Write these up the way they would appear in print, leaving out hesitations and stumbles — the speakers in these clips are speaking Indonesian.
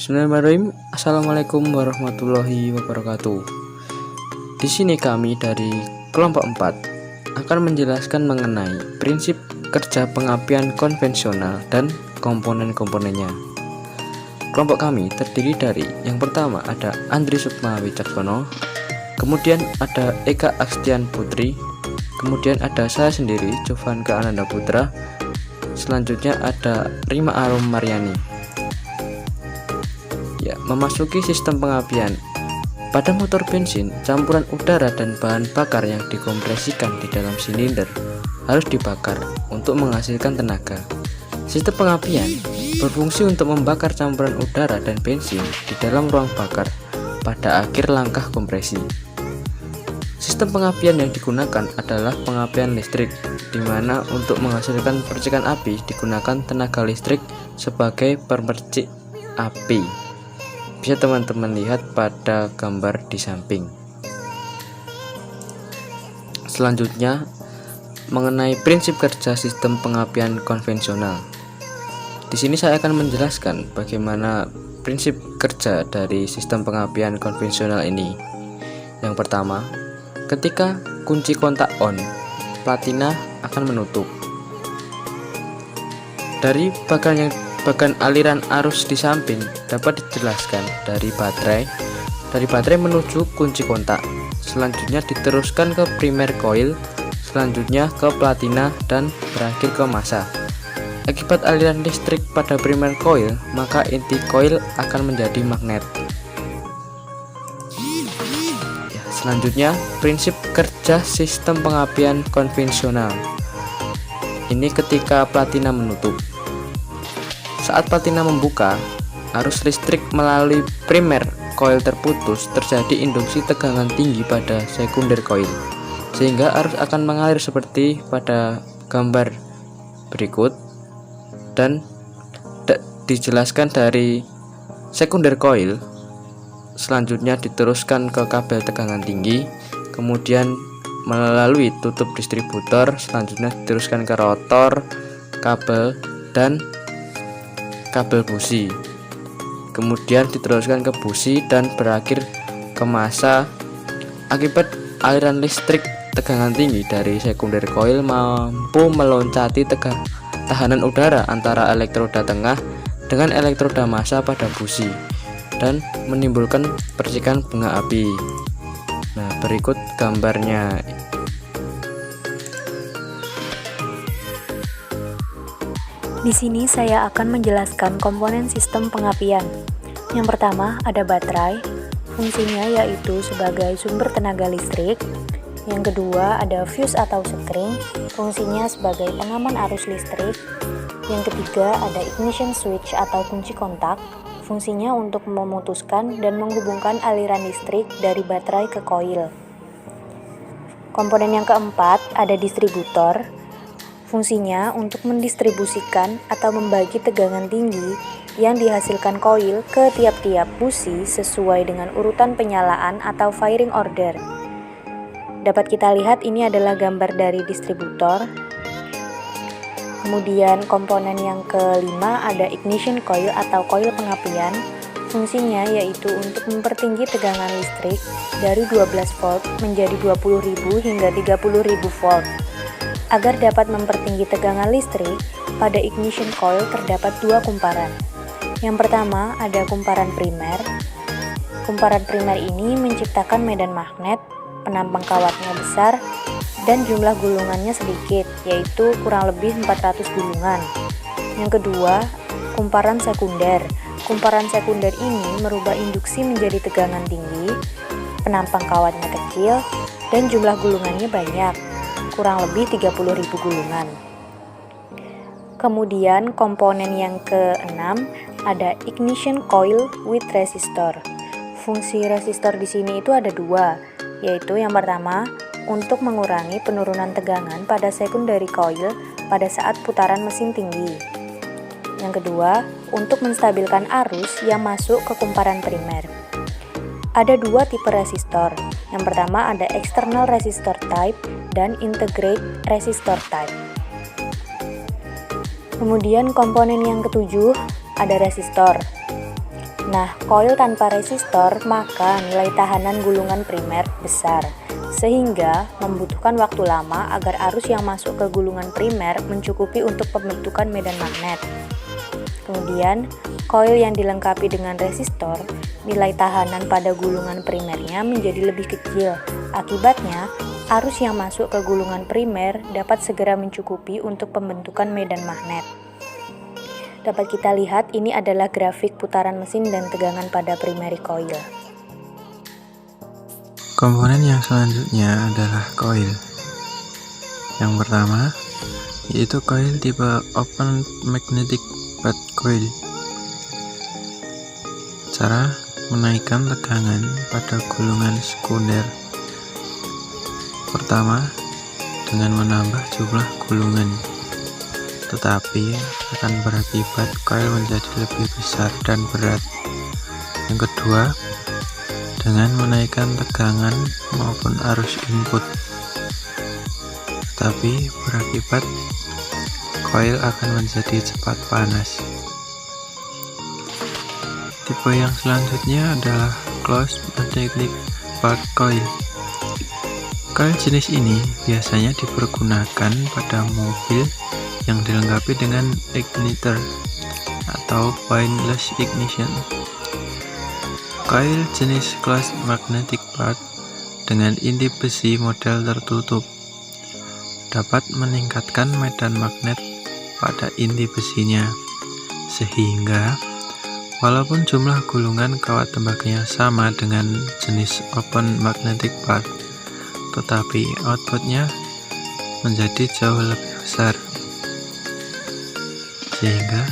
Bismillahirrahmanirrahim. Assalamualaikum warahmatullahi wabarakatuh. Di sini kami dari kelompok 4 akan menjelaskan mengenai prinsip kerja pengapian konvensional dan komponen-komponennya. Kelompok kami terdiri dari yang pertama ada Andri Sukma Wicaksono, kemudian ada Eka Akstian Putri, kemudian ada saya sendiri Jovanka Ananda Putra, selanjutnya ada Rima Arum Maryani. Memasuki sistem pengapian. Pada motor bensin, campuran udara dan bahan bakar yang dikompresikan di dalam silinder harus dibakar untuk menghasilkan tenaga. Sistem pengapian berfungsi untuk membakar campuran udara dan bensin di dalam ruang bakar pada akhir langkah kompresi. Sistem pengapian yang digunakan adalah pengapian listrik, di mana untuk menghasilkan percikan api digunakan tenaga listrik sebagai pemercik api. Bisa teman-teman lihat pada gambar di samping. Selanjutnya, mengenai prinsip kerja sistem pengapian konvensional. Di sini saya akan menjelaskan bagaimana prinsip kerja dari sistem pengapian konvensional ini. Yang pertama, ketika kunci kontak on, platina akan menutup. Dari bagian aliran arus di samping dapat dijelaskan dari baterai menuju kunci kontak, selanjutnya diteruskan ke primer coil, selanjutnya ke platina dan berakhir ke massa. Akibat aliran listrik pada primer coil, maka inti coil akan menjadi magnet. Selanjutnya, prinsip kerja sistem pengapian konvensional. Ini ketika platina menutup. Saat platina membuka, arus listrik melalui primer coil terputus, terjadi induksi tegangan tinggi pada sekunder coil, sehingga arus akan mengalir seperti pada gambar berikut. Dan dijelaskan dari sekunder coil, selanjutnya diteruskan ke kabel tegangan tinggi, kemudian melalui tutup distributor, selanjutnya diteruskan ke rotor, kabel, dan kabel busi, kemudian diteruskan ke busi dan berakhir ke massa. Akibat aliran listrik tegangan tinggi dari sekunder coil mampu meloncati tahanan udara antara elektroda tengah dengan elektroda massa pada busi dan menimbulkan percikan bunga api. Nah, berikut gambarnya. Di sini saya akan menjelaskan komponen sistem pengapian. Yang pertama ada baterai, fungsinya yaitu sebagai sumber tenaga listrik. Yang kedua ada fuse atau sekring, fungsinya sebagai pengaman arus listrik. Yang ketiga ada ignition switch atau kunci kontak, fungsinya untuk memutuskan dan menghubungkan aliran listrik dari baterai ke koil. Komponen yang keempat ada distributor, fungsinya untuk mendistribusikan atau membagi tegangan tinggi yang dihasilkan koil ke tiap-tiap busi sesuai dengan urutan penyalaan atau firing order. Dapat kita lihat ini adalah gambar dari distributor. Kemudian komponen yang kelima ada ignition coil atau koil pengapian. Fungsinya yaitu untuk mempertinggi tegangan listrik dari 12 volt menjadi 20.000 hingga 30.000 volt. Agar dapat mempertinggi tegangan listrik, pada ignition coil terdapat dua kumparan. Yang pertama ada kumparan primer. Kumparan primer ini menciptakan medan magnet, penampang kawatnya besar, dan jumlah gulungannya sedikit, yaitu kurang lebih 400 gulungan. Yang kedua, kumparan sekunder. Kumparan sekunder ini merubah induksi menjadi tegangan tinggi, penampang kawatnya kecil, dan jumlah gulungannya banyak, kurang lebih 30.000 gulungan. Kemudian komponen yang keenam ada ignition coil with resistor. Fungsi resistor di sini itu ada dua, yaitu yang pertama untuk mengurangi penurunan tegangan pada secondary coil pada saat putaran mesin tinggi. Yang kedua, untuk menstabilkan arus yang masuk ke kumparan primer. Ada dua tipe resistor. Yang pertama ada external resistor type dan integrate resistor type. Kemudian komponen yang ketujuh ada resistor. Nah, koil tanpa resistor maka nilai tahanan gulungan primer besar, sehingga membutuhkan waktu lama agar arus yang masuk ke gulungan primer mencukupi untuk pembentukan medan magnet. Kemudian, koil yang dilengkapi dengan resistor, nilai tahanan pada gulungan primernya menjadi lebih kecil. Akibatnya, arus yang masuk ke gulungan primer dapat segera mencukupi untuk pembentukan medan magnet. Dapat kita lihat ini adalah grafik putaran mesin dan tegangan pada primary coil. Komponen yang selanjutnya adalah coil. Yang pertama yaitu coil tipe open magnetic path coil. Cara menaikkan tegangan pada gulungan sekunder. Pertama, dengan menambah jumlah gulungan, tetapi akan berakibat coil menjadi lebih besar dan berat. Yang kedua, dengan menaikkan tegangan maupun arus input, tetapi berakibat coil akan menjadi cepat panas. Tipe yang selanjutnya adalah closed magnetic path coil. Coil jenis ini biasanya dipergunakan pada mobil yang dilengkapi dengan igniter atau pointless ignition. Coil jenis closed magnetic path dengan inti besi model tertutup dapat meningkatkan medan magnet pada inti besinya, sehingga walaupun jumlah gulungan kawat tembakanya sama dengan jenis open magnetic path, tetapi outputnya menjadi jauh lebih besar, sehingga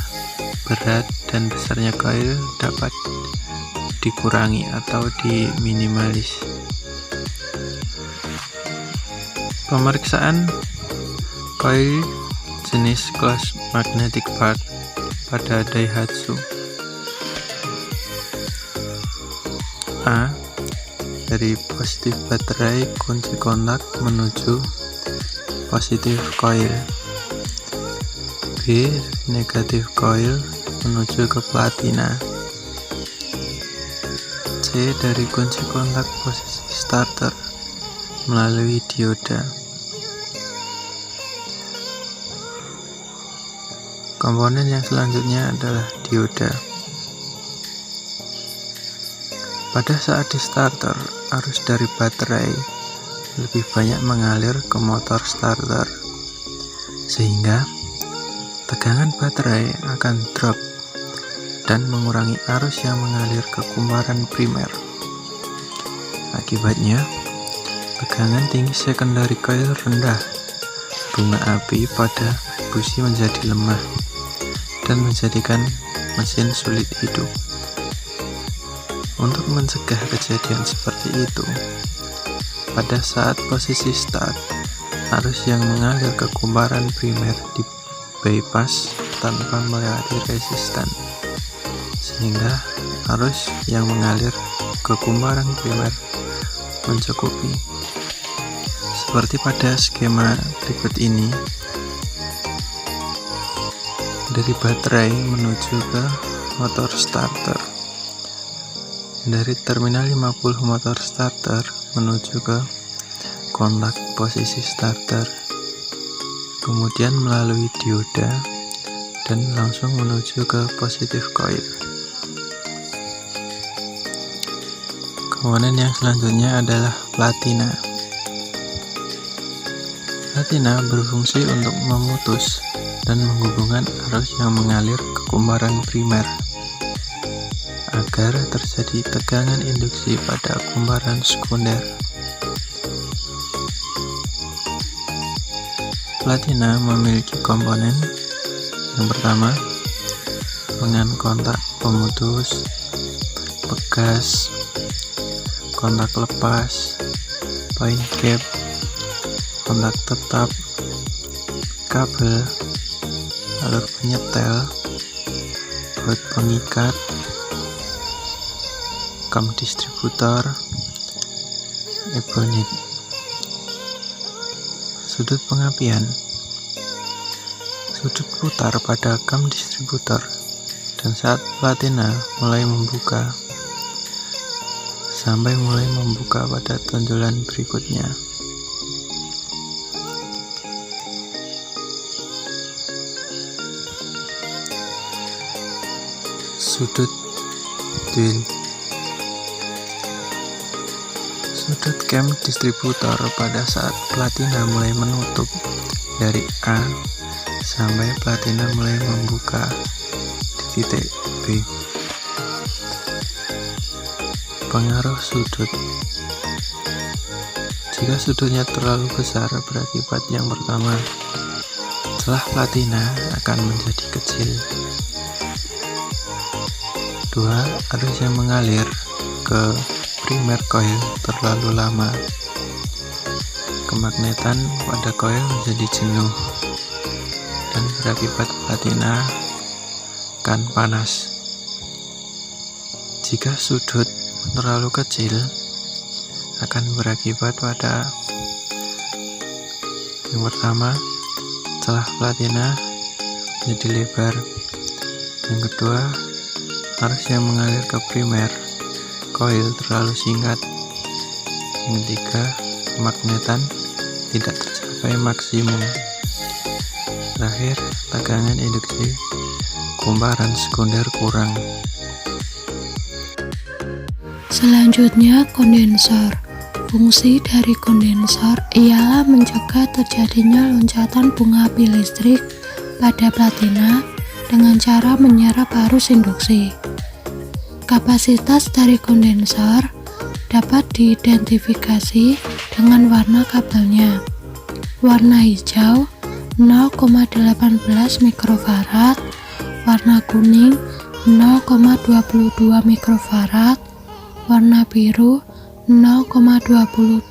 berat dan besarnya coil dapat dikurangi atau diminimalis. Pemeriksaan coil jenis closed magnetic path pada Daihatsu. A. Dari positif baterai kunci kontak menuju positif coil. B. Negatif coil menuju ke platina. C. Dari kunci kontak posisi starter melalui dioda. Komponen yang selanjutnya adalah dioda. Pada saat di starter, arus dari baterai lebih banyak mengalir ke motor starter, sehingga tegangan baterai akan drop dan mengurangi arus yang mengalir ke kumparan primer. Akibatnya, tegangan tinggi secondary coil rendah, bunga api pada busi menjadi lemah, dan menjadikan mesin sulit hidup. Untuk mencegah kejadian seperti itu, pada saat posisi start, arus yang mengalir ke kumparan primer di bypass tanpa melewati resistan, sehingga arus yang mengalir ke kumparan primer mencukupi. Seperti pada skema berikut ini, dari baterai menuju ke motor starter, dari terminal 50 motor starter menuju ke kontak posisi starter, kemudian melalui dioda dan langsung menuju ke positif coil. Komponen yang selanjutnya adalah platina. Platina berfungsi untuk memutus dan menghubungkan arus yang mengalir ke kumparan primer agar terjadi tegangan induksi pada kumparan sekunder. Platina memiliki komponen yang pertama, pengan kontak pemutus, pegas, kontak lepas, point gap, kontak tetap, kabel, alur penyetel, baut pengikat, kam distributor, ebonit. Sudut pengapian. Sudut putar pada kam distributor Dan saat platina mulai membuka sampai mulai membuka pada tonjolan berikutnya. Sudut dual. Sudut cam distributor pada saat platina mulai menutup dari A sampai platina mulai membuka di titik B. Pengaruh sudut. Jika sudutnya terlalu besar berakibat yang pertama, celah platina akan menjadi kecil. 2. Arus yang mengalir ke primer coil terlalu lama. Kemagnetan pada coil menjadi jenuh dan berakibat platina akan panas. Jika sudut terlalu kecil akan berakibat pada yang pertama, celah platina menjadi lebar. Yang kedua, arus yang mengalir ke primer coil terlalu singkat. Yang ketiga, kemagnetan tidak tercapai maksimum. Terakhir, tegangan induksi kumparan sekunder kurang. Selanjutnya, kondensor. Fungsi dari kondensor ialah mencegah terjadinya loncatan bunga api listrik pada platina dengan cara menyerap arus induksi. Kapasitas dari kondensor dapat diidentifikasi dengan warna kabelnya. Warna hijau 0,18 mikrofarad, warna kuning 0,22 mikrofarad, warna biru 0,25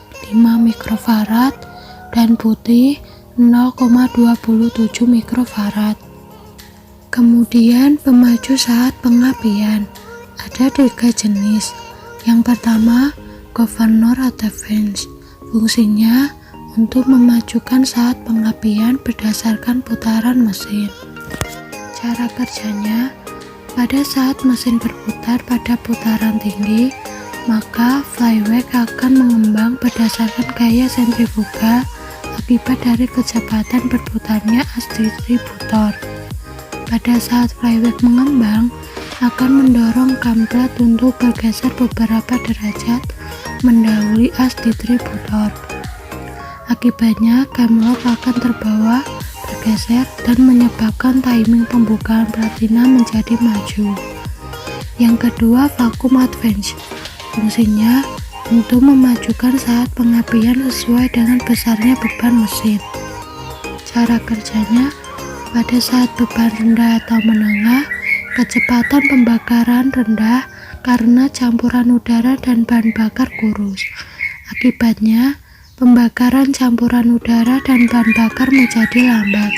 mikrofarad, dan putih 0,27 mikrofarad. Kemudian pemaju saat pengapian. Ada 3 jenis. Yang pertama, governor atau flange. Fungsinya untuk memajukan saat pengapian berdasarkan putaran mesin. Cara kerjanya, pada saat mesin berputar pada putaran tinggi, maka flywheel akan mengembang berdasarkan gaya sentrifugal akibat dari kecepatan berputarnya as distributor. Pada saat flywheel mengembang, akan mendorong kampret untuk bergeser beberapa derajat mendahului as distributor. Akibatnya, camlock akan terbawa, bergeser, dan menyebabkan timing pembukaan platina menjadi maju. Yang kedua, vacuum advance. Fungsinya untuk memajukan saat pengapian sesuai dengan besarnya beban mesin. Cara kerjanya, pada saat beban rendah atau menengah, kecepatan pembakaran rendah karena campuran udara dan bahan bakar kurus. Akibatnya, pembakaran campuran udara dan bahan bakar menjadi lambat.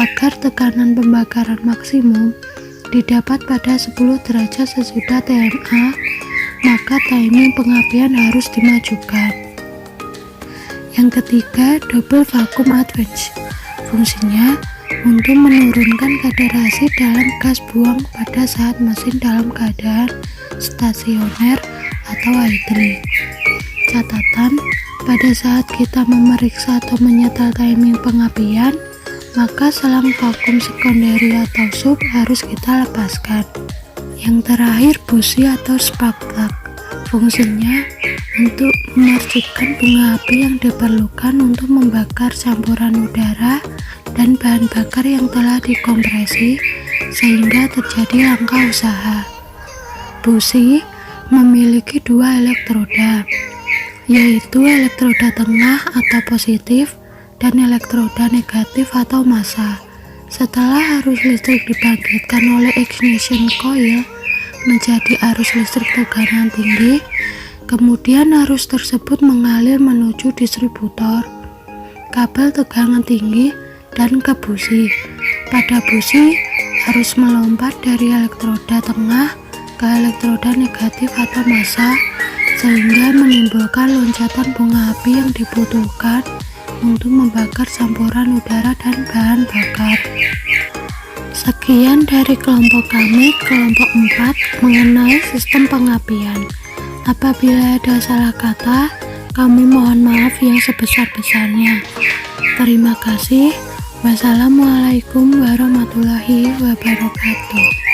Agar tekanan pembakaran maksimum didapat pada 10 derajat sesudah TMA, maka timing pengapian harus dimajukan. Yang ketiga, double vacuum advance. Fungsinya untuk menurunkan kaderasi dalam gas buang pada saat mesin dalam keadaan stasioner atau idling. Catatan, pada saat kita memeriksa atau menyetel timing pengapian, maka selang vakum sekunderi atau sub harus kita lepaskan. Yang terakhir, busi atau spark plug. Fungsinya untuk memarkirkan bunga api yang diperlukan untuk membakar campuran udara dan bahan bakar yang telah dikompresi sehingga terjadi langkah usaha. Busi memiliki 2 elektroda, yaitu elektroda tengah atau positif dan elektroda negatif atau massa. Setelah arus listrik dibangkitkan oleh ignition coil menjadi arus listrik tegangan tinggi, kemudian arus tersebut mengalir menuju distributor, kabel tegangan tinggi, dan ke busi. Pada busi, arus melompat dari elektroda tengah ke elektroda negatif atau massa sehingga menimbulkan loncatan bunga api yang dibutuhkan untuk membakar campuran udara dan bahan bakar. Sekian dari kelompok kami, kelompok 4, mengenai sistem pengapian. Apabila ada salah kata, kami mohon maaf yang sebesar-besarnya. Terima kasih. Wassalamualaikum warahmatullahi wabarakatuh.